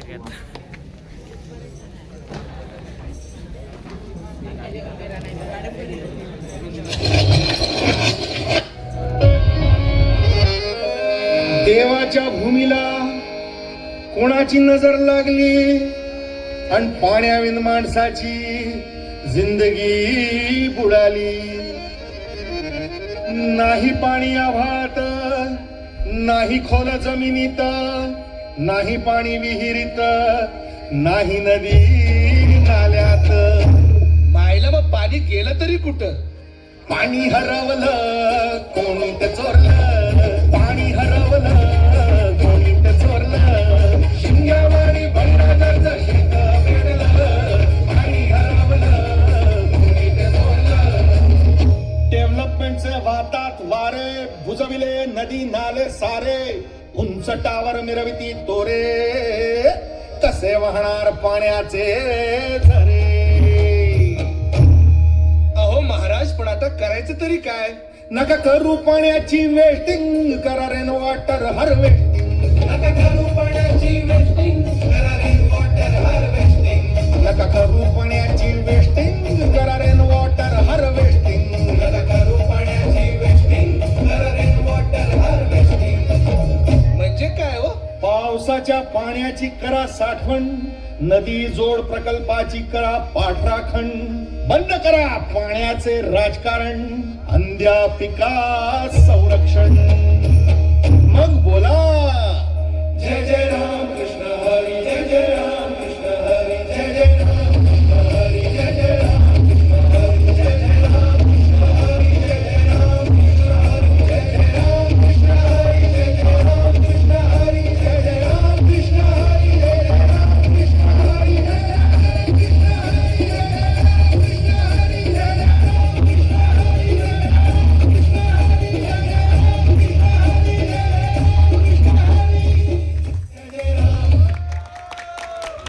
सगळ्यात. देवाच्या भूमीला कोणाची नजर लागली आणि पाण्याविन माणसाची जिंदगी बुडाली. नाही पाणी आभाळात, नाही खोल जमिनीत, नाही पाणी विहिरीत, नाही नदी नाल्यात. मायला मग पाणी गेलं तरी कुठं? पाणी हरवलं कोणी ते चोरलं, पाणी हरवलं कोणी ते चोरलं. शिंगावाणी बंडाचं शेत पेरलं, पाणी हरवलं कोणी ते चोरलं. डेव्हलपमेंटचे वाहतात वारे, बुजविले नदी नाले सारे, उंच टावर मिरविती तोरे, कसे वाहणार पाण्याचे झरे. अहो महाराज, पण आता करायचं तरी काय? नका करू पाण्याची वेस्टिंग, करा रेन वॉटर हार्वेस्टिंग. नका करू पाण्याची वेस्टिंग, करा रेन वॉटर हार्वेस्टिंग. नका करू पाण्याची वेस्टिंग, करा रेन वॉटर हार्वेस्टिंग. नका करू पाण्याची वेस्टिंग, करा रेन वॉटर हार्वेस्टिंग. म्हणजे काय हो? पावसाच्या पाण्याची करा साठवण, नदी जोड प्रकल्पाची करा पाठराखण. बंद करा पाण्याचे राजकारण, अंध्या पिका संरक्षण. मग